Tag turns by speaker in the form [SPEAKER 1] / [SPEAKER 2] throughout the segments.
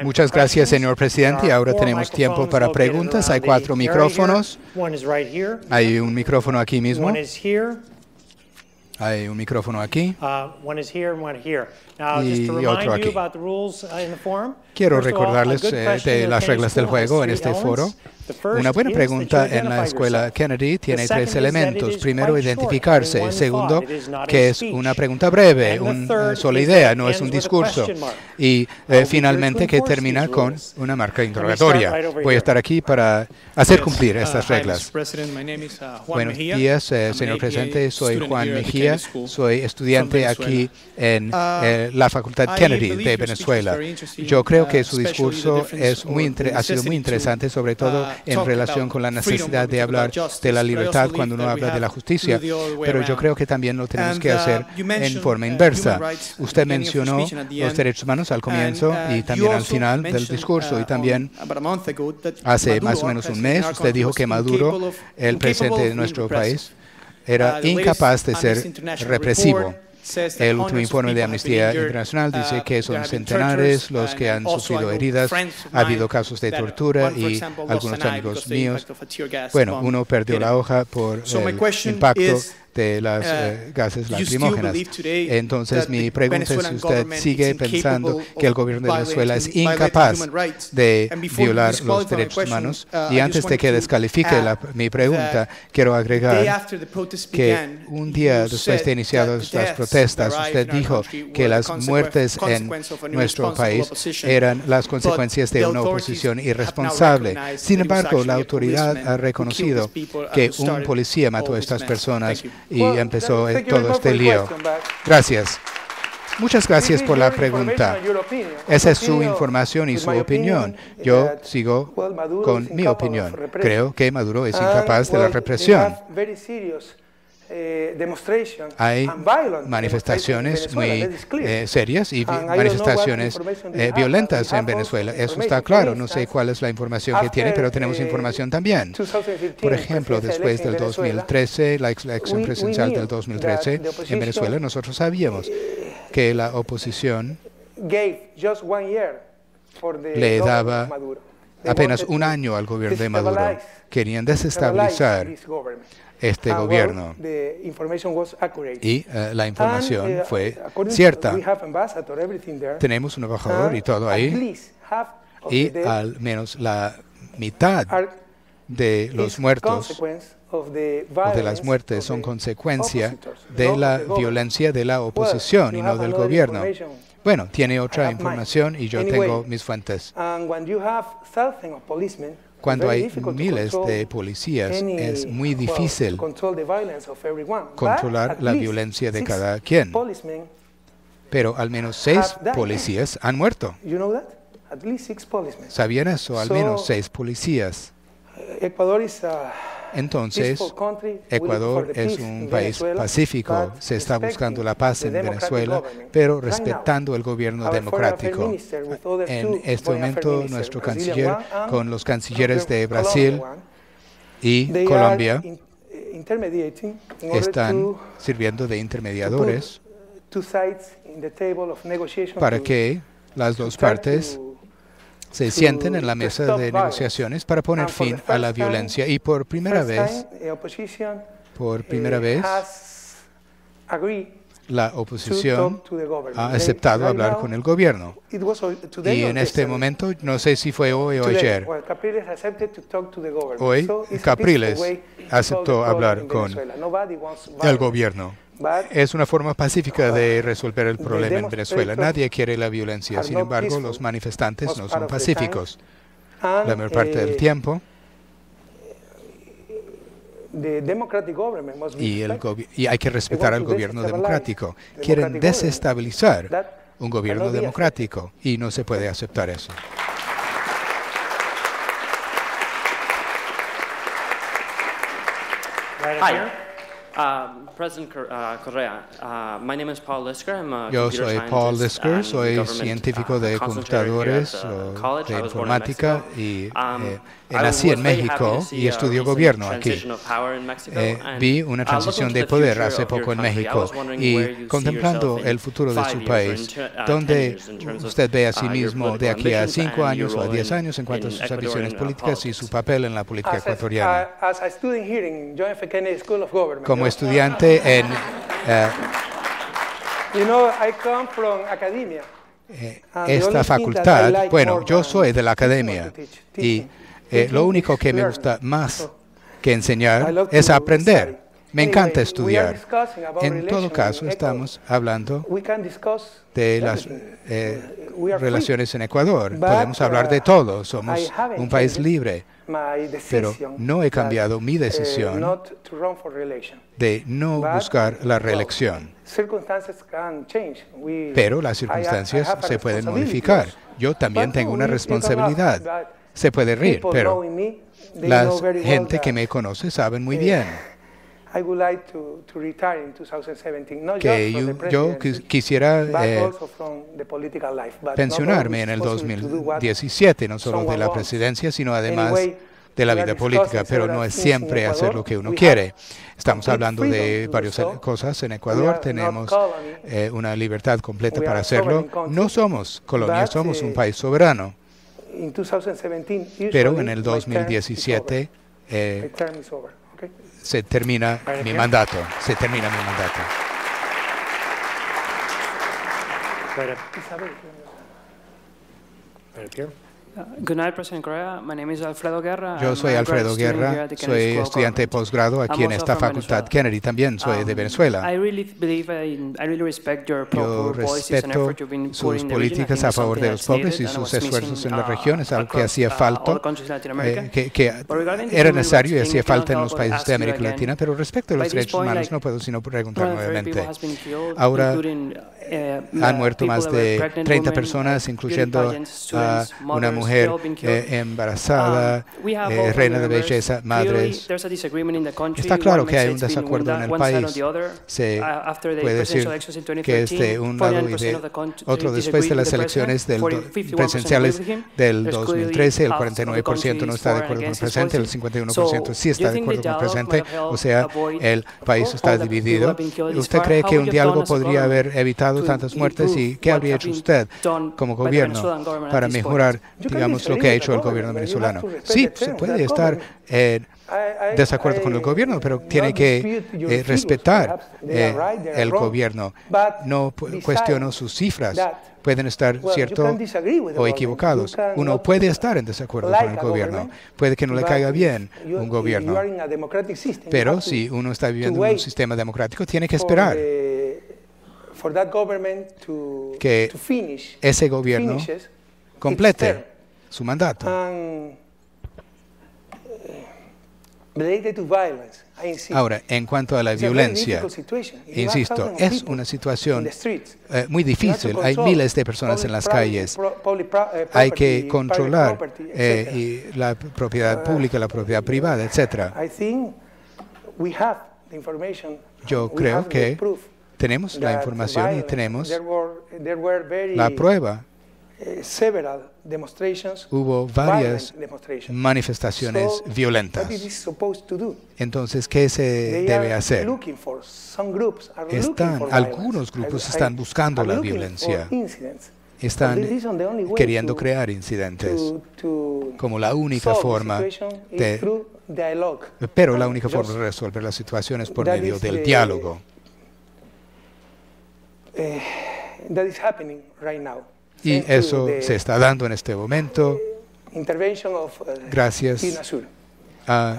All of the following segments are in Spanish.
[SPEAKER 1] Muchas gracias, señor presidente. Ahora tenemos tiempo para preguntas. Hay 4 micrófonos. Hay un micrófono aquí mismo. Hay un micrófono aquí. Y otro aquí. Quiero recordarles de las reglas del juego en este foro. Una buena pregunta en la escuela Kennedy tiene 3 elementos. Primero, identificarse. Segundo, que es una pregunta breve, una sola idea, no es un discurso. Y finalmente, que termina con una marca interrogatoria. Voy a estar aquí para hacer cumplir estas reglas. Buenos días, señor presidente. Soy Juan Mejía. Soy estudiante aquí en la Facultad Kennedy de Venezuela. Yo creo que su discurso ha sido muy interesante, sobre todo en relación con la necesidad de hablar de la libertad cuando uno habla de la justicia, pero yo creo que también lo tenemos que hacer en forma inversa. Usted mencionó los derechos humanos al comienzo y también al final del discurso, y también hace más o menos un mes usted dijo que Maduro, el presidente de nuestro país, era incapaz de ser represivo. El último informe de Amnistía Internacional dice que son centenares los que han sufrido heridas. Ha habido casos de tortura y algunos amigos míos, bueno, uno perdió la hoja por el impacto de las gases lacrimógenas. Entonces, mi pregunta es si usted sigue pensando que el gobierno de Venezuela es incapaz de violar los derechos humanos. Y antes de que descalifique mi pregunta, quiero agregar que un día después de iniciadas las protestas, usted dijo que las muertes en nuestro país eran las consecuencias de una oposición irresponsable. Sin embargo, la autoridad ha reconocido que un policía mató a estas personas y empezó todo este lío. Gracias. Muchas gracias por la pregunta. Esa es su información y su opinión. Yo sigo con mi opinión. Creo que Maduro es incapaz de la represión. Hay manifestaciones muy serias y manifestaciones violentas en Venezuela. Eso está claro. No sé cuál es la información que tiene, pero tenemos información también. Por ejemplo, después del 2013, la elección presidencial del 2013 en Venezuela, nosotros sabíamos que la oposición le daba apenas un año al gobierno de Maduro. Querían desestabilizar este gobierno. Y la información fue cierta. Tenemos un embajador y todo ahí. Y al menos la mitad de los muertos o de las muertes son consecuencia de la violencia de la oposición y no del gobierno. Bueno, tiene otra información y yo tengo mis fuentes. Cuando hay miles de policías, es muy difícil controlar la violencia de cada quien. Pero al menos 6 policías han muerto. ¿Sabían eso? Al menos 6 policías. Entonces, Ecuador es un país pacífico. Se está buscando la paz en Venezuela, pero respetando el gobierno democrático. En este momento, nuestro canciller, con los cancilleres de Brasil y Colombia, están sirviendo de intermediadores para que las dos partes se sienten en la mesa de negociaciones para poner fin a la violencia. Y por primera vez, la oposición ha aceptado hablar con el gobierno. Y en este momento, no sé si fue hoy o ayer, hoy Capriles aceptó hablar con el gobierno. Es una forma pacífica de resolver el problema en Venezuela. Nadie quiere la violencia. Sin embargo, los manifestantes no son pacíficos. La mayor parte del tiempo. Y hay que respetar al gobierno democrático. Quieren desestabilizar un gobierno democrático y no se puede aceptar eso. Yo soy Paul Lisker, soy científico de computadores o de informática y nací en México y estudio gobierno aquí. Vi una transición de poder hace poco en México y contemplando el futuro de su país, ¿dónde usted ve a sí mismo de aquí a 5 años o a 10 años en cuanto a sus ambiciones políticas y su papel en la política ecuatoriana? Como estudiante en esta facultad, bueno, yo soy de la academia y lo único que me gusta más que enseñar es aprender. Me encanta estudiar. En todo caso, estamos hablando de las relaciones en Ecuador. Podemos hablar de todo. Somos un país libre. Pero no he cambiado mi decisión de no buscar la reelección. Pero las circunstancias se pueden modificar. Yo también tengo una responsabilidad. Se puede reír, pero la gente que me conoce sabe muy bien que yo quisiera pensionarme en el 2017, no solo de la presidencia, sino además de la vida política, pero no es siempre hacer lo que uno quiere. Estamos hablando de varias cosas en Ecuador, tenemos una libertad completa para hacerlo. No somos colonia, somos un país soberano. Pero en el 2017 se termina mi mandato.
[SPEAKER 2] Good night, President Correa. My name is Alfredo Guerra.
[SPEAKER 1] Yo soy Alfredo Guerra, soy estudiante de posgrado aquí en esta facultad Kennedy. También soy de Venezuela. Yo respeto sus políticas a favor de los pobres y sus esfuerzos en la región. Es algo que hacía falta, que era necesario y hacía falta en los países de América Latina. Pero respecto a los derechos humanos no puedo sino preguntar nuevamente. Ahora han muerto más de 30 personas, incluyendo a una mujer embarazada, reina de belleza, madres. Está claro que hay un desacuerdo en el país. Se puede decir que es de un lado y de otro. Después de las elecciones presidenciales del 2013, el 49% no está de acuerdo con el presidente, el 51% sí está de acuerdo con el presidente. O sea, el país está dividido. ¿Usted cree que un diálogo podría haber evitado tantas muertes? ¿Y qué habría hecho usted como gobierno para mejorar, digamos, lo que ha hecho el gobierno venezolano? Sí, se puede estar en desacuerdo con el gobierno, pero tiene que respetar el gobierno. No cuestiono sus cifras. Pueden estar ciertos o equivocados. Uno puede estar en desacuerdo con el gobierno. Puede que no le caiga bien un gobierno. Pero si uno está viviendo en un sistema democrático, tiene que esperar que ese gobierno complete su mandato. Ahora, en cuanto a la violencia, insisto, es una situación muy difícil. Hay miles de personas en las calles. Hay que controlar la propiedad pública, la propiedad privada, etc. Yo creo que tenemos la información y tenemos la prueba. Hubo varias manifestaciones violentas. Entonces, ¿qué se debe hacer? Algunos grupos están buscando la violencia. Están queriendo crear incidentes como la única forma pero la única forma de resolver la situación es por medio del diálogo. Y eso se está dando en este momento gracias a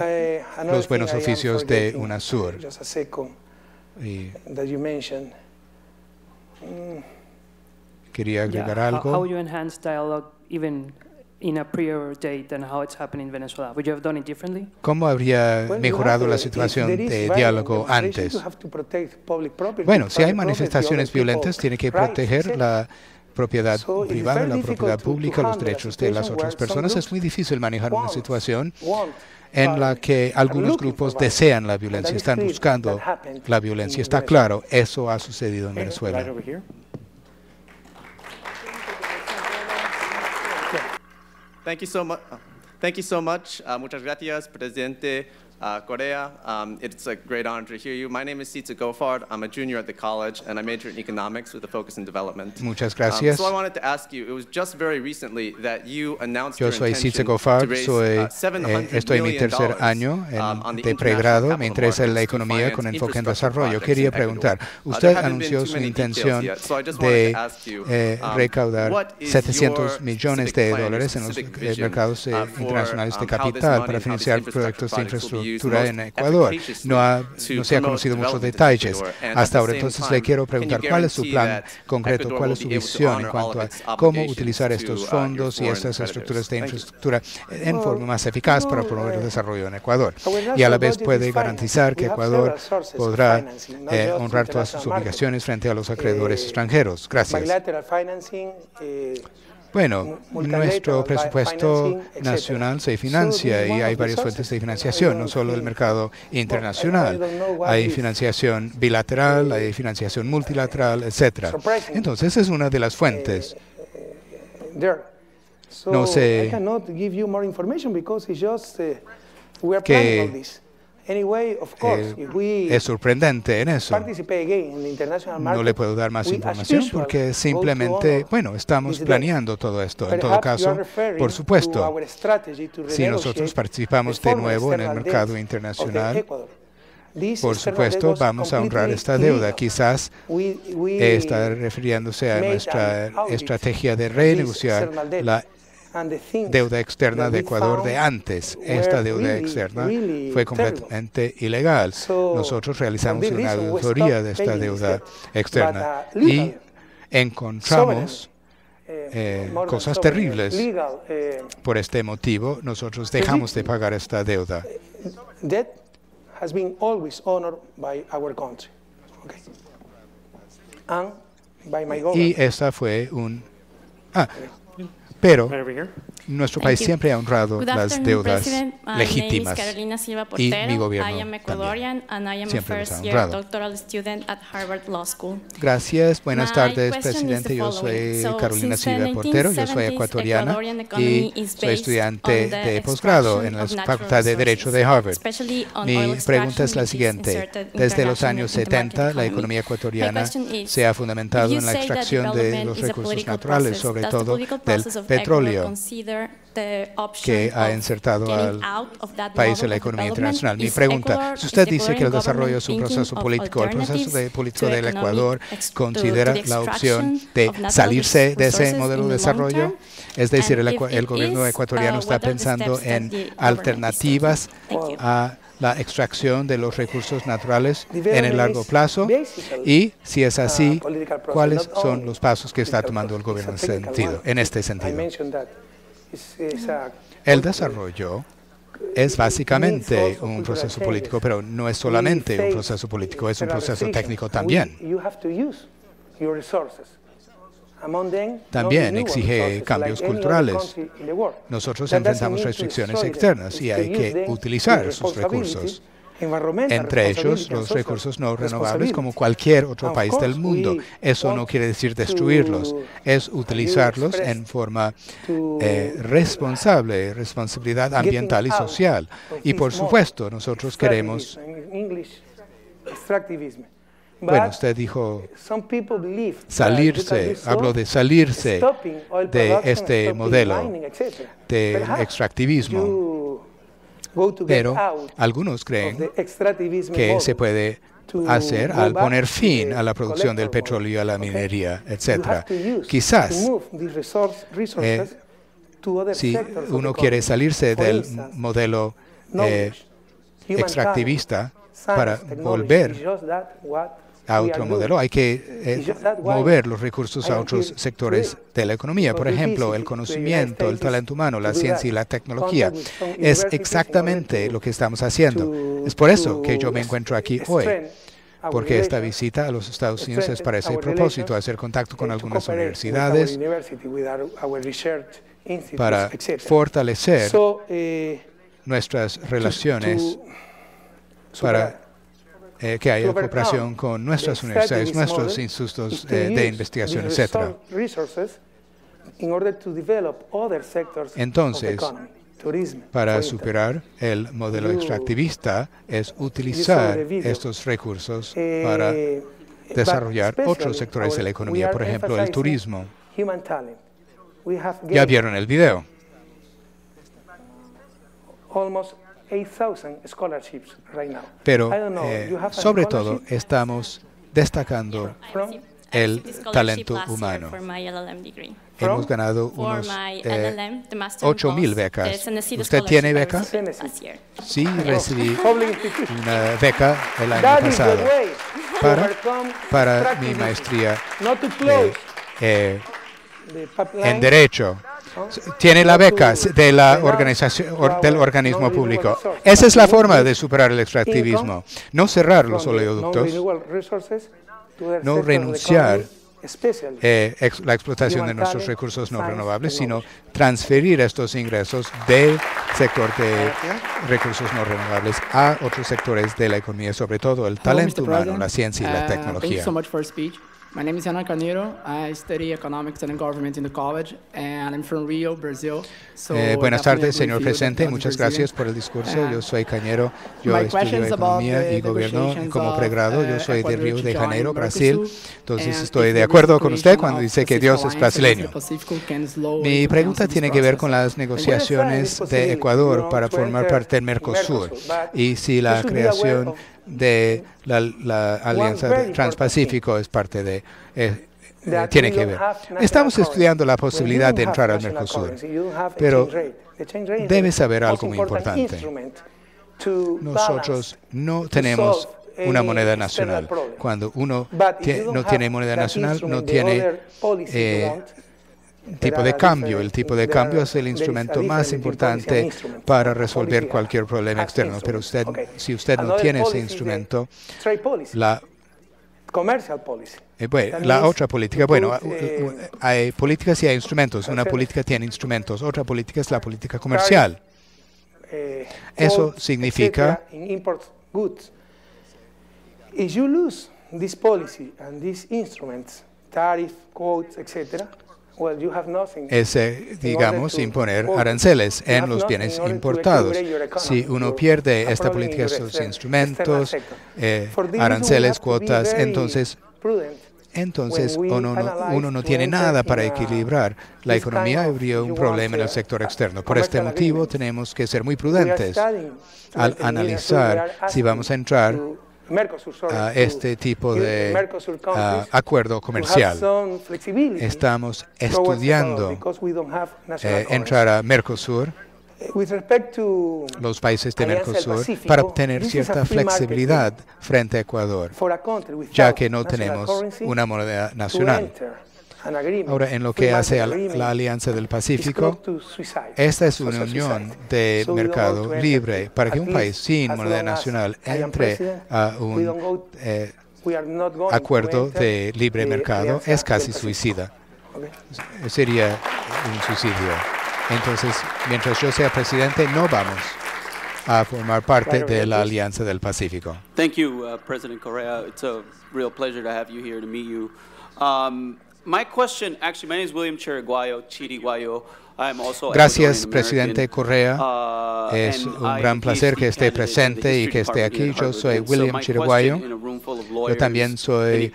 [SPEAKER 1] los buenos oficios de UNASUR. Y quería agregar algo. ¿Cómo habría mejorado la situación de diálogo antes? Bueno, si hay manifestaciones violentas, tiene que proteger la propiedad privada, la propiedad pública, los derechos de las otras personas. Es muy difícil manejar una situación en la que algunos grupos desean la violencia, están buscando la violencia. Está claro, eso ha sucedido en Venezuela.
[SPEAKER 3] Thank you so much. Muchas gracias, Presidente Correa. It's a great honor to hear you. My name is Sitsu Gofard. I'm a junior at the college, and I major in economics with a focus in development.
[SPEAKER 1] Muchas gracias.
[SPEAKER 3] So I wanted to ask you, it was just very recently that you announced
[SPEAKER 1] Yo soy Sitsu Gofard, estoy en mi tercer año de pregrado, me interesa la economía con enfoque en desarrollo. Quería preguntar, usted anunció su intención de recaudar $700 millones en los mercados internacionales de capital para financiar proyectos de infraestructura en Ecuador. No se ha conocido muchos detalles hasta ahora. Entonces le quiero preguntar cuál es su plan concreto, cuál es su visión en cuanto a cómo utilizar estos fondos y estas estructuras de infraestructura en forma más eficaz para promover el desarrollo en Ecuador. Y a la vez puede garantizar que Ecuador podrá honrar todas sus obligaciones frente a los acreedores extranjeros. Gracias. Bueno, nuestro presupuesto nacional se financia y hay varias fuentes de financiación, no solo el mercado internacional. Hay financiación bilateral, hay financiación multilateral, etc. Entonces, es una de las fuentes. No sé qué es sorprendente en eso. No le puedo dar más información porque simplemente, bueno, estamos planeando todo esto. En todo caso, por supuesto, si nosotros participamos de nuevo en el mercado internacional, por supuesto, vamos a honrar esta deuda. Quizás está refiriéndose a nuestra estrategia de renegociar la deuda externa de Ecuador de antes. Esta deuda externa fue completamente ilegal. Nosotros realizamos una auditoría de esta deuda externa y encontramos cosas terribles. Por este motivo, nosotros dejamos de pagar esta deuda. Y esta fue un... Pero nuestro país siempre ha honrado las deudas legítimas y mi gobierno también siempre los ha honrado. Gracias. Buenas tardes, Presidente. Yo soy Carolina Silva Portero. Yo soy ecuatoriana y soy estudiante de posgrado en la Facultad de Derecho de Harvard. Mi pregunta es la siguiente. Desde los años 70, la economía ecuatoriana se ha fundamentado en la extracción de los recursos naturales, sobre todo del petróleo, que ha insertado al país en la economía internacional. Mi pregunta, si usted dice que el desarrollo es un proceso político, ¿el proceso político del Ecuador considera la opción de salirse de ese modelo de desarrollo? Es decir, el gobierno ecuatoriano está pensando en alternativas a la extracción de los recursos naturales en el largo plazo, y si es así, ¿cuáles son los pasos que está tomando el gobierno en este sentido? El desarrollo es básicamente un proceso político, pero no es solamente un proceso político, es un proceso técnico también. También exige cambios culturales. Nosotros enfrentamos restricciones externas y hay que utilizar sus recursos, entre ellos los recursos no renovables, como cualquier otro país del mundo. Eso no quiere decir destruirlos, es utilizarlos en forma responsable, responsabilidad ambiental y social. Y por supuesto, nosotros queremos... Bueno, usted dijo salirse, habló de salirse de este modelo de extractivismo, pero algunos creen que se puede hacer al poner fin a la producción del petróleo y a la minería, etc. Quizás, si uno quiere salirse del modelo extractivista para volver a otro modelo, hay que mover los recursos a otros sectores de la economía. Por ejemplo, el conocimiento, el talento humano, la ciencia y la tecnología. Es exactamente lo que estamos haciendo. Es por eso que yo me encuentro aquí hoy, porque esta visita a los Estados Unidos es para ese propósito, hacer contacto con algunas universidades para fortalecer nuestras relaciones, para que haya cooperación con nuestras universidades, nuestros institutos de investigación, etc. Entonces, para superar el modelo extractivista es utilizar estos recursos para desarrollar otros sectores de la economía, por ejemplo, el turismo. Ya vieron el video. Pero, sobre todo, estamos destacando el talento humano. Hemos ganado unos 8,000 becas. ¿Usted tiene beca? Sí, recibí una beca el año pasado para mi maestría en Derecho. Tiene la beca de la organización, del organismo público. Esa es la forma de superar el extractivismo. No cerrar los oleoductos, no renunciar la explotación de nuestros recursos no renovables, sino transferir estos ingresos del sector de recursos no renovables a otros sectores de la economía, sobre todo el talento humano, la ciencia y la tecnología.
[SPEAKER 4] My name is Ana Carneiro. I study economics and government in the college, and I'm from Rio, Brazil.
[SPEAKER 1] Buenas tardes, señor presidente. Muchas gracias por el discurso. Yo soy Cañero. Yo estudio economía y gobierno como pregrado. Yo soy de Río de Janeiro, Brasil. Entonces estoy de acuerdo con usted cuando dice que Dios es brasileño. Mi pregunta tiene que ver con las negociaciones de Ecuador para formar parte del Mercosur y si la creación de la Alianza Transpacífico es parte de... tiene que ver. Estamos estudiando la posibilidad de entrar al Mercosur, pero debe saber algo muy importante. Nosotros no tenemos una moneda nacional. Cuando uno no tiene moneda nacional, no tiene tipo de cambio. El tipo de cambio es el instrumento más importante para resolver cualquier problema externo. Pero si usted no tiene ese instrumento, la otra política, hay políticas y hay instrumentos. Una política tiene instrumentos, otra política es la política comercial. Eso significa
[SPEAKER 5] if you lose this policy and these instruments, tariff, quotes, etc.,
[SPEAKER 1] es, digamos, imponer aranceles en los bienes importados. Si uno pierde esta política, estos instrumentos, aranceles, cuotas, entonces uno no tiene nada para equilibrar la economía. Habría un problema en el sector externo. Por este motivo, tenemos que ser muy prudentes al analizar si vamos a entrar a este tipo de acuerdo comercial. Estamos estudiando entrar a Mercosur, los países de Mercosur, para obtener cierta flexibilidad frente a Ecuador, ya que no tenemos una moneda nacional. Ahora, en lo que hace a la Alianza del Pacífico, esta es una unión de mercado libre para que un país sin moneda nacional entre a un acuerdo de libre mercado es casi suicida. Sería un suicidio. Entonces, mientras yo sea presidente, no vamos a formar parte de la Alianza del Pacífico.
[SPEAKER 6] Thank you, President Correa. It's a real pleasure to have you here, to meet you. My question, actually, my name is William Chiriguayo.
[SPEAKER 1] Gracias, presidente Correa. Es un gran placer que esté presente y que esté aquí. Yo soy William Chiriguayo. Yo también soy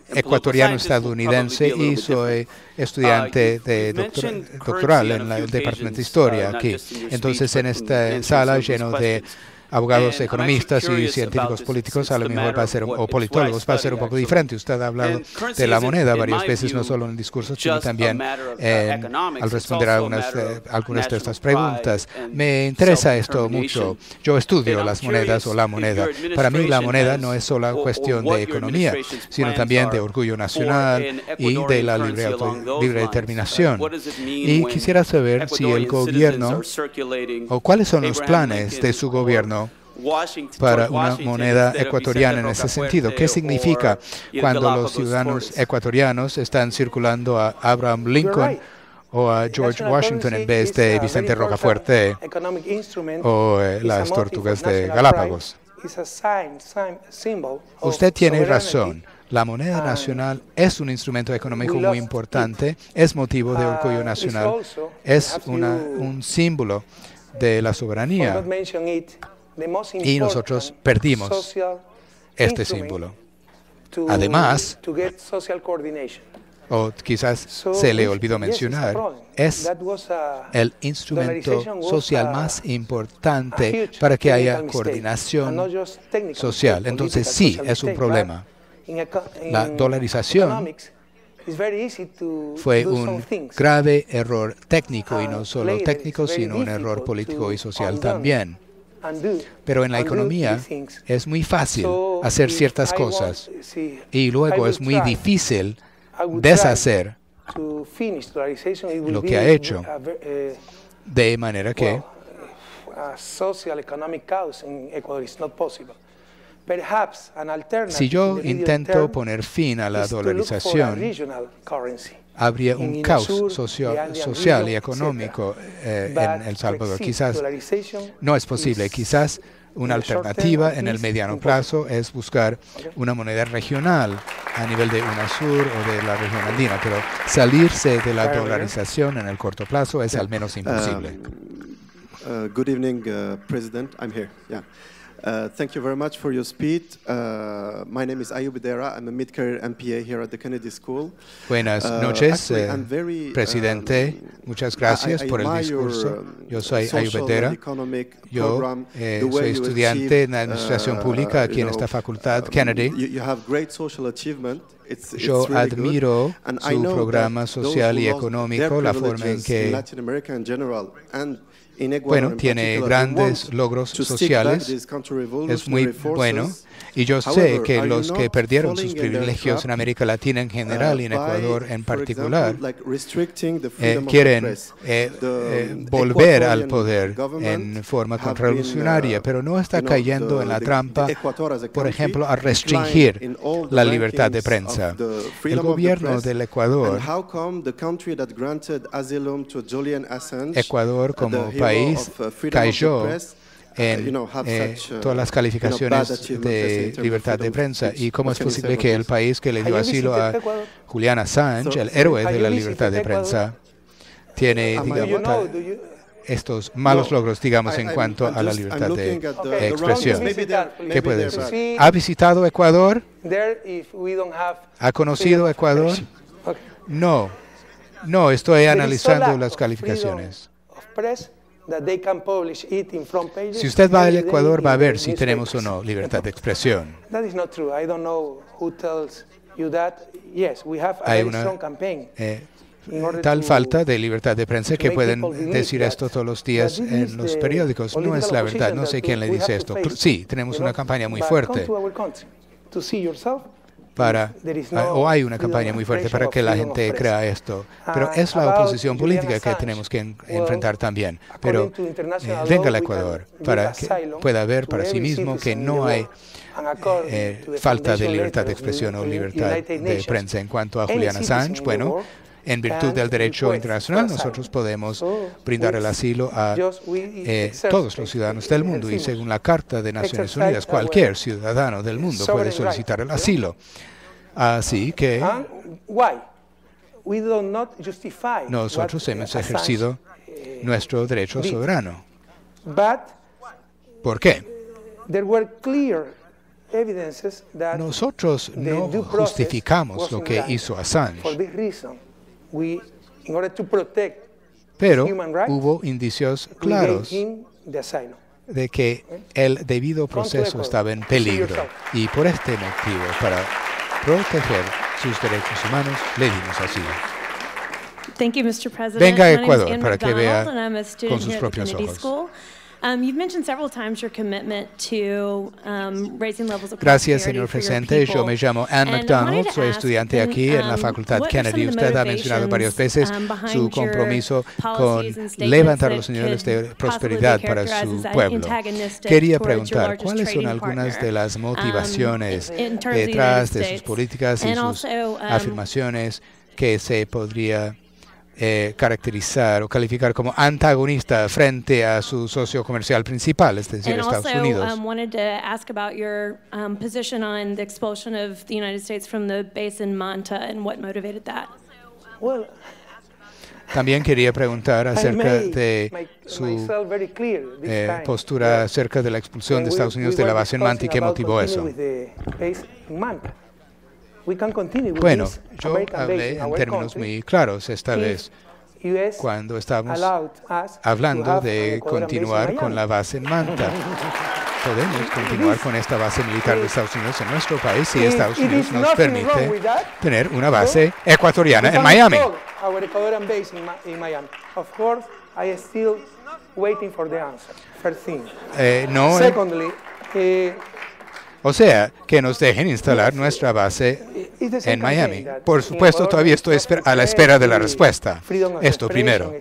[SPEAKER 1] ecuatoriano-estadounidense y soy estudiante de doctoral en el Departamento de Historia aquí. Entonces, en esta sala lleno de abogados, economistas y científicos políticos, a lo mejor va a ser, o politólogos, va a ser un poco diferente. Usted ha hablado de la moneda varias veces, no solo en el discurso, sino también al responder a algunas de estas preguntas. Me interesa esto mucho. Yo estudio las monedas o la moneda. Para mí la moneda no es solo cuestión de economía, sino también de orgullo nacional y de la libre determinación. Y quisiera saber si el gobierno, o cuáles son los planes de su gobierno para una moneda ecuatoriana en ese sentido. ¿Qué significa cuando los ciudadanos ecuatorianos están circulando a Abraham Lincoln o a George Washington en vez de Vicente Rocafuerte o las tortugas de Galápagos? Usted tiene razón. La moneda nacional es un instrumento económico muy importante, es motivo de orgullo nacional, es un símbolo de la soberanía y nosotros perdimos este símbolo. Además, o quizás se le olvidó mencionar, es el instrumento social más importante para que haya coordinación social. Entonces sí, es un problema. La dolarización fue un grave error técnico, y no solo técnico, sino un error político y social también. Pero en la economía es muy fácil hacer ciertas cosas y luego es muy difícil deshacer lo que ha hecho, de manera que si yo intento poner fin a la dolarización, habría un caos social y económico en El Salvador. Quizás no es posible. Quizás una alternativa en el mediano plazo es buscar una moneda regional a nivel de UNASUR o de la región andina, pero salirse de la dolarización en el corto plazo es al menos imposible.
[SPEAKER 7] Good evening, President. I'm here. Yeah. Thank you very much for your speech. My name is Ayub Dera. I'm a mid-career MPA here at the Kennedy School.
[SPEAKER 1] Buenas noches, presidente. Muchas gracias por el discurso. Yo soy Ayub Dera. Yo soy estudiante en Administración Pública aquí en esta facultad, Kennedy. Yo admiro su programa social y económico, la forma en que tiene grandes logros sociales, es muy bueno, y yo sé que los que perdieron sus privilegios en América Latina en general y en Ecuador en particular quieren volver al poder en forma contrarrevolucionaria, pero no está cayendo en la trampa, por ejemplo, a restringir la libertad de prensa. El gobierno del Ecuador, Ecuador como país, cayó en todas las calificaciones de libertad de prensa. ¿Y cómo es posible que el país que le dio asilo a Julian Assange, el héroe de la libertad de prensa, tiene, digamos, estos malos logros, digamos, en cuanto a la libertad de expresión? ¿Qué puede decir? ¿Ha visitado Ecuador? ¿Ha conocido Ecuador? No. No, estoy analizando las calificaciones. Si usted va al Ecuador, va a ver si tenemos o no libertad de expresión. Hay una tal falta de libertad de prensa que pueden decir esto todos los días en los periódicos. No es la verdad, no sé quién le dice esto. Sí, tenemos una campaña muy fuerte o hay una campaña muy fuerte para que la gente crea esto. Pero es la oposición política que tenemos que enfrentar también. Pero venga al Ecuador para que pueda ver para sí mismo que no hay falta de libertad de expresión o libertad de prensa. En cuanto a Julian Assange, bueno, en virtud del derecho internacional, nosotros podemos brindar el asilo a todos los ciudadanos del mundo, y según la Carta de Naciones Unidas, cualquier ciudadano del mundo puede solicitar el asilo. Así que nosotros hemos ejercido nuestro derecho soberano. ¿Por qué? Nosotros no justificamos lo que hizo Assange, pero hubo indicios claros de que el debido proceso estaba en peligro, y por este motivo, para proteger sus derechos humanos, le dimos asilo. Venga a Ecuador para que vea con sus propios ojos. Gracias, señor presidente. Yo me llamo Ann McDonald, soy estudiante aquí en la Facultad Kennedy. Usted ha mencionado varias veces su compromiso con levantar los niveles de prosperidad para su pueblo. Quería preguntar, ¿cuáles son algunas de las motivaciones detrás de sus políticas y sus afirmaciones que se podría caracterizar o calificar como antagonista frente a su socio comercial principal, es decir, Estados Unidos?
[SPEAKER 8] Wanted to ask about your position on the expulsion of the United States from the base in Manta and what motivated that.
[SPEAKER 5] Well,
[SPEAKER 1] también quería preguntar acerca de su postura acerca de la expulsión de Estados Unidos de la base en Manta y qué motivó eso. Bueno, yo hablé en términos muy claros esta vez cuando estábamos hablando de continuar con la base en Manta. Podemos continuar con esta base militar de Estados Unidos en nuestro país si Estados Unidos nos permite tener una base ecuatoriana en Miami. No. O sea, que nos dejen instalar nuestra base en Miami. Por supuesto, todavía estoy a la espera de la respuesta. Esto primero.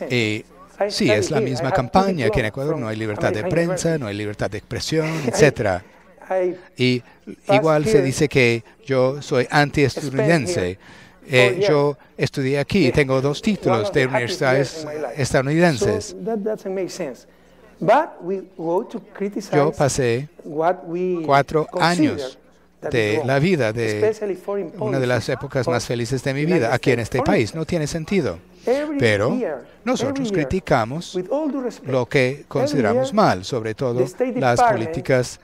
[SPEAKER 1] Y sí, es la misma campaña que en Ecuador. No hay libertad de prensa, no hay libertad de expresión, etc. Y igual se dice que yo soy anti-estadounidense. Yo estudié aquí y tengo 2 títulos de universidades estadounidenses. Yo pasé 4 años de la vida de una de las épocas más felices de mi vida aquí en este país. No tiene sentido. Pero nosotros criticamos lo que consideramos mal, sobre todo las políticas,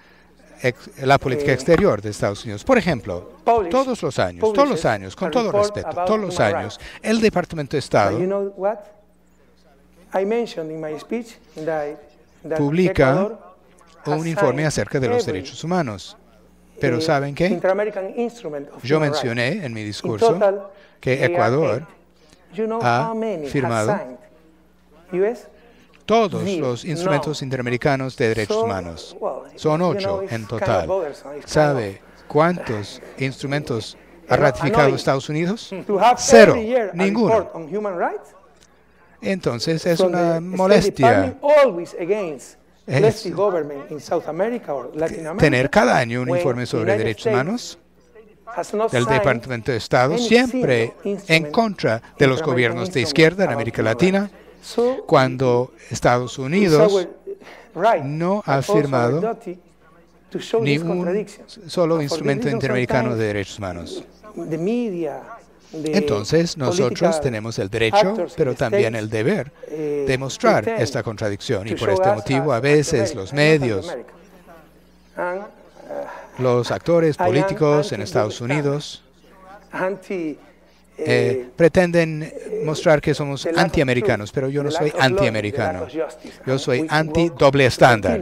[SPEAKER 1] la política exterior de Estados Unidos. Por ejemplo, todos los años, con todo respeto, todos los años, el Departamento de Estado publica un informe acerca de los derechos humanos. Pero ¿saben qué? Yo mencioné en mi discurso que Ecuador ha firmado todos los instrumentos interamericanos de derechos humanos. Son 8 en total. ¿Sabe cuántos instrumentos ha ratificado Estados Unidos? 0. Ninguno. Entonces es una molestia tener cada año un informe sobre derechos humanos del Departamento de Estado, siempre en contra de los gobiernos de izquierda en América Latina, cuando Estados Unidos no ha firmado ni un solo instrumento interamericano de derechos humanos. Entonces, nosotros tenemos el derecho, pero también el deber de mostrar esta contradicción. Y por este motivo, a veces los medios, los actores políticos en Estados Unidos pretenden mostrar que somos antiamericanos, pero yo no soy antiamericano. Yo soy anti-doble estándar.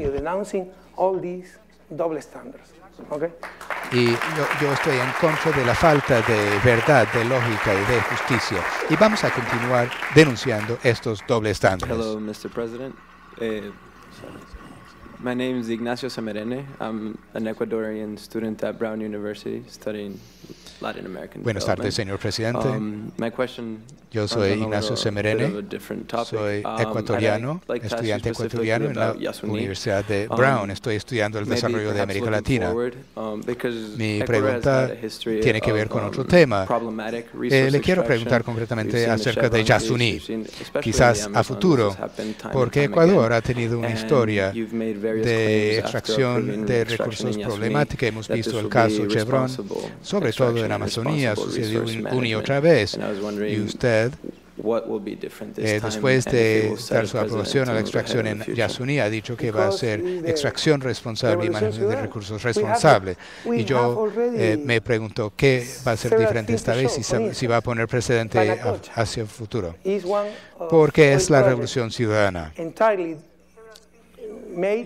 [SPEAKER 1] Y yo estoy en contra de la falta de verdad, de lógica y de justicia. Y vamos a continuar denunciando estos dobles estándares.
[SPEAKER 9] Hello, Mr. President. My name is Ignacio Semerene. I'm an Ecuadorian student at Brown University studying Latin American
[SPEAKER 1] Buenas tardes, señor presidente. Yo soy Ignacio Semerene, soy ecuatoriano, estudiante ecuatoriano en la Universidad de Brown. Estoy estudiando el desarrollo de América Latina. Mi pregunta tiene que ver con otro tema. Le quiero preguntar concretamente acerca de Yasuní, quizás a futuro, porque Ecuador ha tenido una historia de extracción de recursos problemática. Hemos visto el caso Chevron, sobre todo en Amazonía, sucedió una y otra vez. Y usted, después de dar su aprobación a la extracción en Yasuní, ha dicho que va a ser extracción responsable y manejo de recursos responsable. Y yo me pregunto, ¿qué va a ser diferente esta vez si va a poner precedente hacia el futuro? Porque es la revolución ciudadana.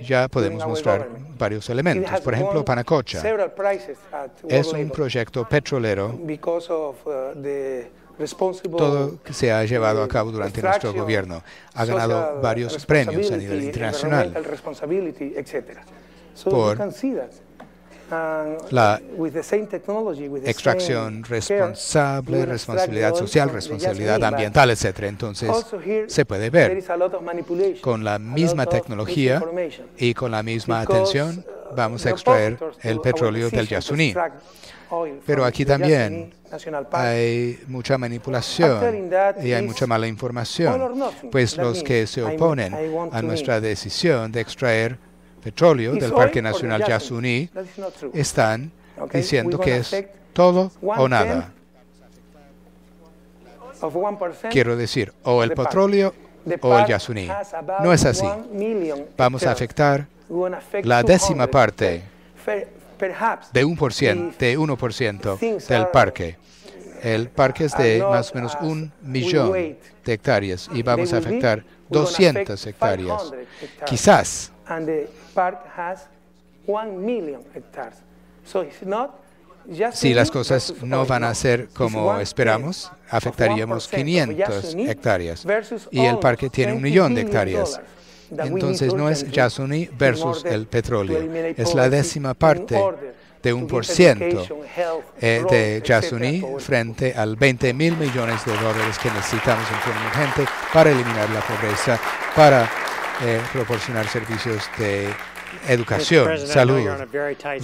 [SPEAKER 1] Ya podemos mostrar varios elementos. Por ejemplo, Panacocha es un proyecto petrolero todo se ha llevado a cabo durante nuestro gobierno. Ha ganado varios premios a nivel internacional por la extracción responsable, responsabilidad social, responsabilidad ambiental, etc. Entonces, se puede ver con la misma tecnología y con la misma atención vamos a extraer el petróleo del Yasuní. Pero aquí también hay mucha manipulación y hay mucha mala información, pues los que se oponen a nuestra decisión de extraer petróleo del Parque Nacional Yasuní están diciendo que es todo o nada. Quiero decir, o el petróleo o el Yasuní. No es así. Vamos a afectar la 10ª parte de 1% del parque. El parque es de más o menos 1 millón de hectáreas y vamos a afectar 200 hectáreas. Quizás. Si las cosas no van a ser como esperamos, afectaríamos 500 hectáreas y el parque tiene 1 millón de hectáreas. Entonces no es Yasuní versus el petróleo, es la 10ª parte de 1% de Yasuní frente al 20.000 millones de dólares que necesitamos en forma urgente para eliminar la pobreza, para proporcionar servicios de educación, salud,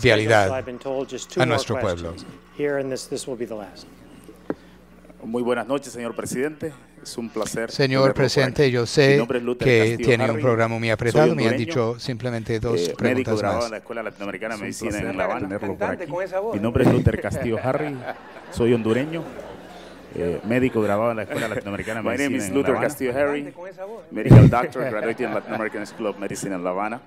[SPEAKER 1] vialidad a nuestro pueblo.
[SPEAKER 10] Muy buenas noches, señor presidente. Es un placer.
[SPEAKER 1] Señor presidente, yo sé que tiene un programa muy apretado. Me han dicho simplemente 2 preguntas más.
[SPEAKER 10] En la Escuela Latinoamericana de Medicina en La Habana. Mi nombre es Luther Castillo Harry. Soy hondureño. Médico graduado en la Escuela Latinoamericana de Medicina en La Habana. My name is Luther Castillo Harry, medical doctor, graduated in Latin American School of Medicine in La Habana.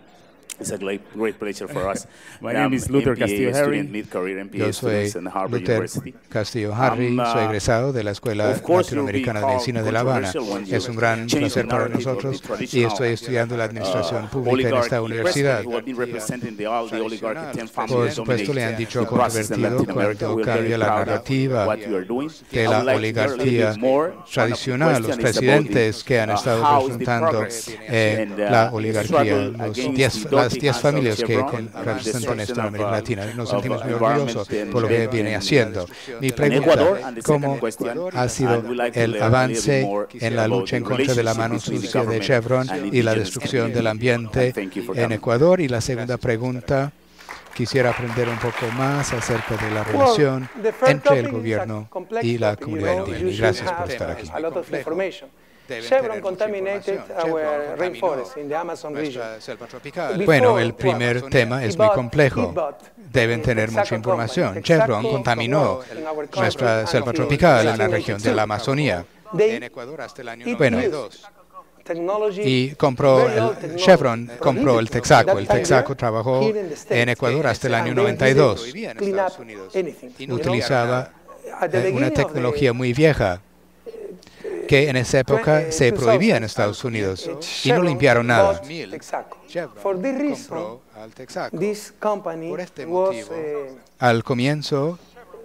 [SPEAKER 10] It's a great pleasure for us.
[SPEAKER 1] My name is Luther Castillo Harry. Yo soy Luther Castillo Harry, soy egresado de la Escuela Latinoamericana de Medicina de La Habana. Es un gran placer para nosotros y estoy estudiando la administración pública en esta universidad. Por supuesto, le han dicho controvertido cuando cambia la narrativa de la oligarquía tradicional, los presidentes que han estado representando la oligarquía, las 10 familias que representan esto en América Latina. Nos sentimos muy orgullosos por lo que viene haciendo. Mi pregunta, ¿cómo ha sido el avance en la lucha en contra de la mano sucia de Chevron y la destrucción del ambiente en Ecuador? Y la segunda pregunta, quisiera aprender un poco más acerca de la relación entre el gobierno y la comunidad indígena. Gracias por estar aquí.
[SPEAKER 5] Chevron contaminated our rainforest in the Amazon region.
[SPEAKER 1] Bueno, el primer tema es muy complejo. Deben tener mucha información. Chevron contaminó nuestra selva tropical en la región de la Amazonía. Bueno, y Chevron compró el Texaco. El Texaco trabajó en Ecuador hasta el año 92. Utilizaba una tecnología muy vieja que en esa época se prohibía en Estados Unidos y no limpiaron nada. Por este motivo, al comienzo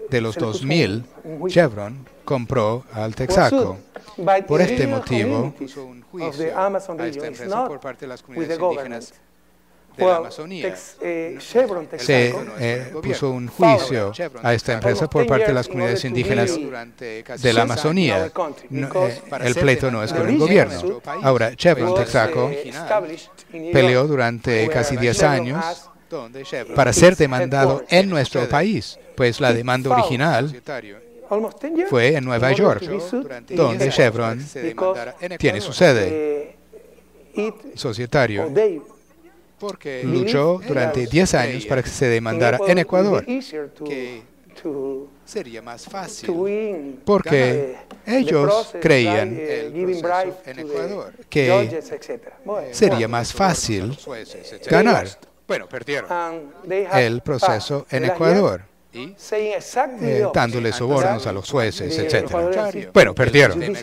[SPEAKER 1] de los 2000, Chevron compró al Texaco. Por este motivo, puso un juicio a esta empresa por parte de las comunidades indígenas de la Amazonía. Se puso un juicio a esta empresa por parte de las comunidades indígenas de la Amazonía. El pleito no es con el gobierno. Ahora, Chevron Texaco peleó durante casi 10 años para ser demandado en nuestro país, pues la demanda original fue en Nueva York, donde Chevron tiene su sede societario. Luchó durante 10 años para que se demandara en Ecuador, que sería más fácil, porque ellos creían en Ecuador que sería más fácil ganar. Bueno, perdieron el proceso en Ecuador. dándole sobornos a los jueces, etc. Bueno, perdieron. Y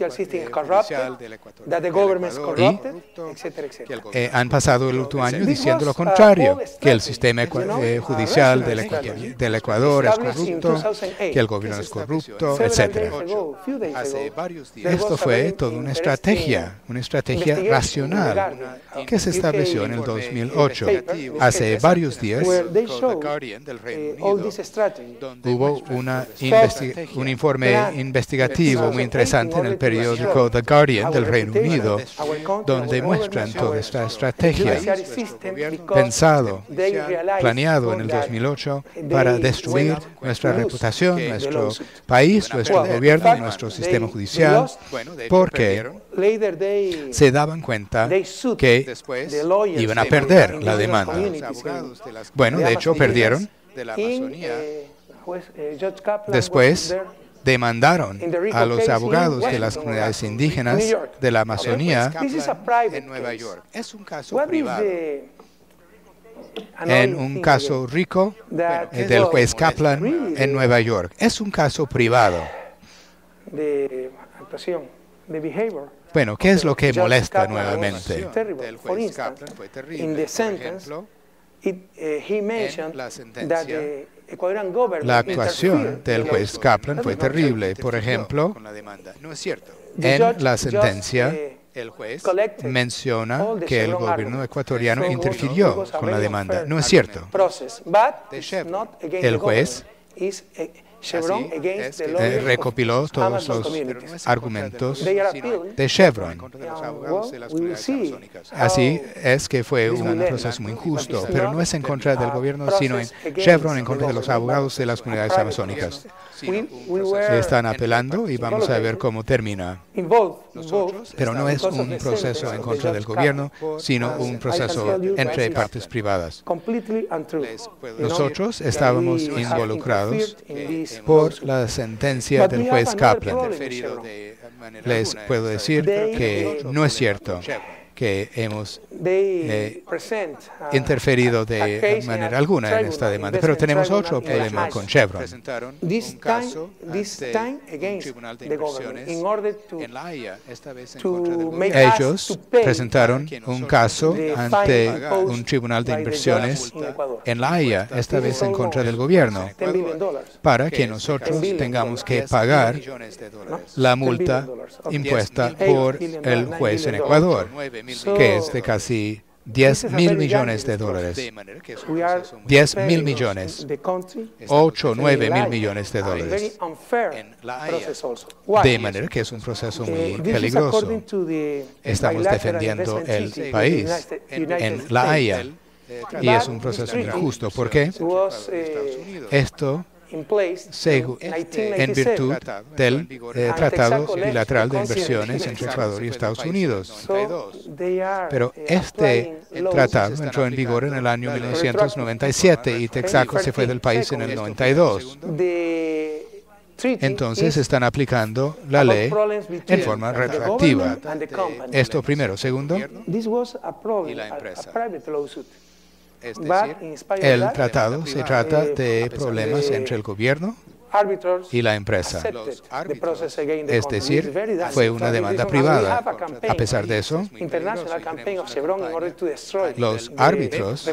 [SPEAKER 1] han pasado el último año diciendo lo contrario, que el sistema judicial del Ecuador es corrupto, que el gobierno es corrupto, etc. Esto fue toda una estrategia racional que se estableció en el 2008. Hace varios días hubo un informe investigativo muy interesante en el periódico The Guardian del Reino Unido, donde muestran toda esta estrategia pensado, planeado en el 2008 para destruir nuestra reputación, nuestro país, nuestro gobierno, nuestro sistema judicial, porque se daban cuenta que iban a perder la demanda. Bueno, de hecho, perdieron. Después demandaron a los abogados de las comunidades indígenas de la Amazonía en Nueva York. Es un caso privado. En un caso rico del juez Kaplan en Nueva York. Es un caso privado. Bueno, ¿qué es lo que molesta nuevamente? El juez Kaplan fue terrible. Por ejemplo, en la sentencia, la actuación del juez Kaplan fue terrible. Por ejemplo, en la sentencia, el juez menciona que el gobierno ecuatoriano interfirió con la demanda. No es cierto. El juez recopiló todos los argumentos de Chevron. Así es que fue un proceso muy injusto, pero no es en contra del gobierno, sino en Chevron en contra de los abogados de las comunidades amazónicas. Están apelando y vamos a ver cómo termina. Pero no es un proceso en contra del gobierno, sino un proceso entre partes privadas. Nosotros estábamos involucrados por la sentencia del juez Kaplan. Les puedo decir que no es cierto que hemos interferido de manera alguna en esta demanda. Pero tenemos otro problema con Chevron. Presentaron un caso ante un tribunal de inversiones en La Haya, esta vez en contra del gobierno. Ellos presentaron un caso ante un tribunal de inversiones en La Haya, esta vez en contra del gobierno, para que nosotros tengamos que pagar la multa impuesta por el juez en Ecuador, que es de casi 10.000 millones de dólares. 10.000 millones, 8 o 9.000 millones de dólares. De manera que es un proceso muy peligroso. Estamos defendiendo el país en La Haya y es un proceso muy injusto. ¿Por qué? Esto en virtud del Tratado Bilateral de Inversiones entre Ecuador y Estados Unidos. Pero este tratado entró en vigor en el año 1997 y Texaco se fue del país en el 92. Entonces están aplicando la ley en forma retroactiva. Esto primero. Segundo, y la empresa. Es decir, el tratado se trata de problemas entre el gobierno y la empresa. Es decir, fue una demanda privada. A pesar de eso, los árbitros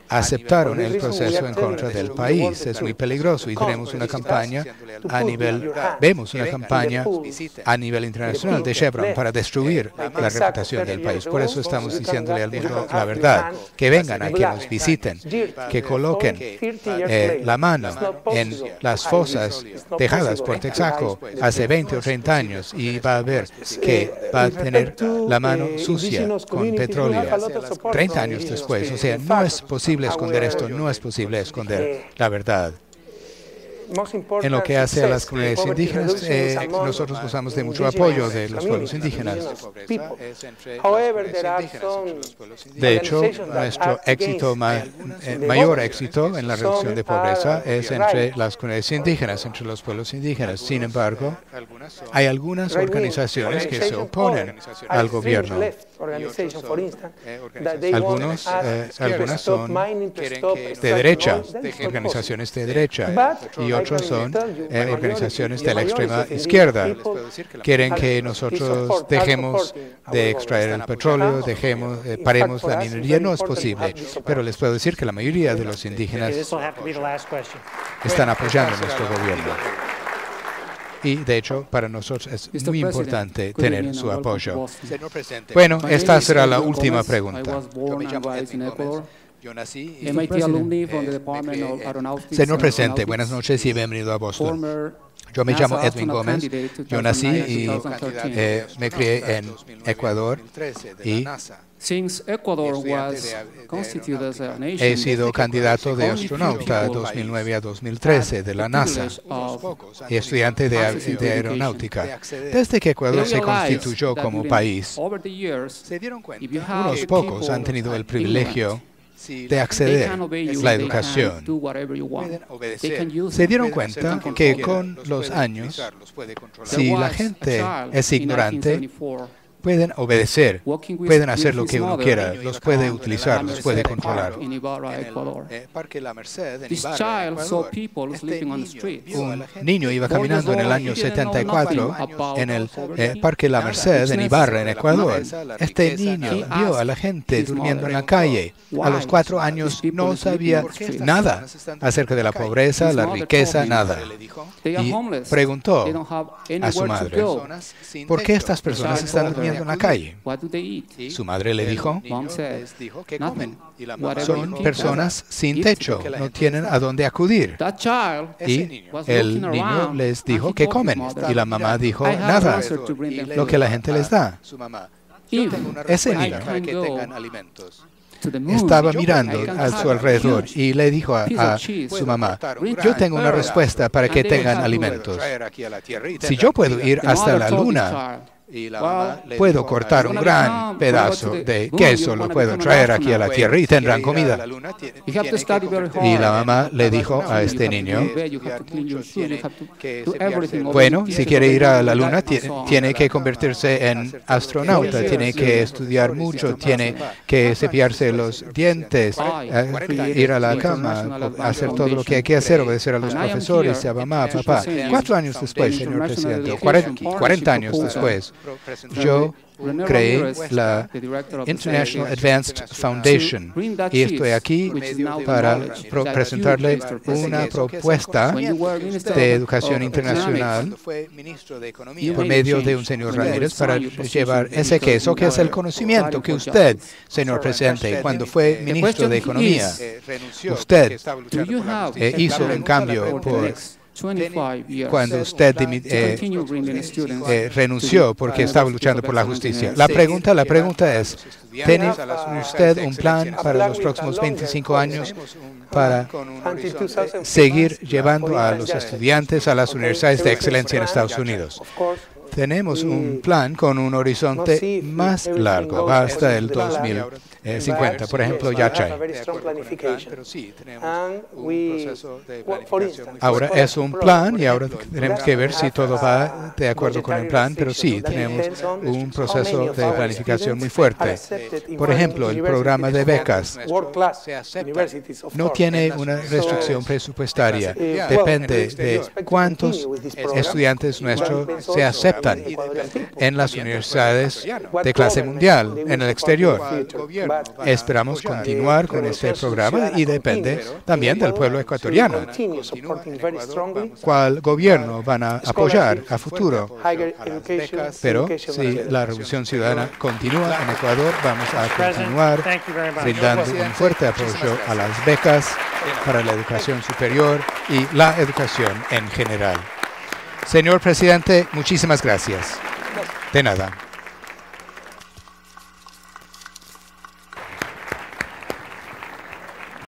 [SPEAKER 1] aceptaron el proceso en contra del país. Es muy peligroso y tenemos una campaña vemos una campaña a nivel internacional de Chevron para destruir la reputación del país. Por eso estamos diciéndole al mundo la verdad, que vengan a que nos visiten, que coloquen la mano en las fosas dejadas por Texaco hace 20 o 30 años y va a ver que va a tener la mano sucia con petróleo 30 años después. O sea, no es posible esconder esto, no es posible esconder la verdad. En lo que hace a las comunidades indígenas, nosotros gozamos de mucho apoyo de los pueblos indígenas. De hecho, nuestro éxito, mayor éxito en la reducción de pobreza es entre las comunidades indígenas, entre los pueblos indígenas. Sin embargo, hay algunas organizaciones que se oponen al gobierno. Algunas son de derecha, organizaciones de derecha, y otros son organizaciones de la extrema izquierda. Quieren que nosotros dejemos de extraer el petróleo, paremos la minería. No es posible, pero les puedo decir que la mayoría de los indígenas están apoyando nuestro gobierno. Y, de hecho, para nosotros es muy importante tener su apoyo. Bueno, esta será la última pregunta. Yo me llamo Edwin Gómez. Yo nací y Señor Presidente, buenas noches y bienvenido a Boston. Yo me llamo Edwin Gómez. Yo nací y me crié en Ecuador y he sido candidato de astronauta 2009 a 2013 de la NASA y estudiante de aeronáutica. Desde que Ecuador se constituyó como país, unos pocos han tenido el privilegio de acceder a la educación. Se dieron cuenta que con los años, si la gente es ignorante, pueden obedecer, pueden hacer lo que uno quiera, los puede utilizar, los puede controlar. En el Parque La Merced, en Ibarra, Ecuador, un niño iba caminando en el año 74 en el Parque La Merced, en Ibarra, en Ecuador. Este niño vio a la gente durmiendo en la calle. A los 4 años no sabía nada acerca de la pobreza, la riqueza, nada. Y preguntó a su madre, ¿por qué estas personas están durmiendo en la calle? Su madre le dijo, son personas sin techo, no tienen a dónde acudir. Y el niño les dijo que comen. Y la mamá dijo, nada, lo que la gente les da. Ese niño estaba mirando a su alrededor y le dijo a su mamá, yo tengo una respuesta para que tengan alimentos. Si yo puedo ir hasta la luna, puedo cortar un gran pedazo de queso, lo puedo traer aquí a la tierra y tendrán comida. Y la mamá le dijo a este niño, bueno, si quiere ir a la luna, tiene que convertirse en astronauta, tiene que estudiar mucho, tiene que cepillarse los dientes, ir a la cama, hacer todo lo que hay que hacer, obedecer a los profesores, a mamá, a papá. 4 años después, señor presidente, 40 años después, yo creé la International Advanced Foundation y estoy aquí para presentarle una propuesta de educación internacional por medio de un señor Ramírez para llevar ese queso que es el conocimiento que usted, señor presidente, cuando fue ministro de Economía, usted hizo un cambio cuando usted renunció porque estaba luchando por la justicia. La pregunta es, ¿tiene usted un plan para los próximos 25 años para seguir llevando a los estudiantes a las universidades de excelencia en Estados Unidos? Tenemos un plan con un horizonte más largo, va hasta el 2050. Por ejemplo, Yachay. Ahora es un plan y ahora tenemos que ver si todo va de acuerdo con el plan, pero sí, tenemos un proceso de planificación muy fuerte. Por ejemplo, el programa de becas no tiene una restricción presupuestaria. Depende de cuántos estudiantes nuestros se aceptan en las universidades de clase mundial, en el exterior. Esperamos continuar con este programa y depende también del pueblo ecuatoriano. ¿Cuál gobierno van a apoyar a futuro? Pero si la Revolución Ciudadana continúa en Ecuador, vamos a continuar brindando un fuerte apoyo a las becas para la educación superior y la educación en general. Señor presidente, muchísimas gracias. De nada.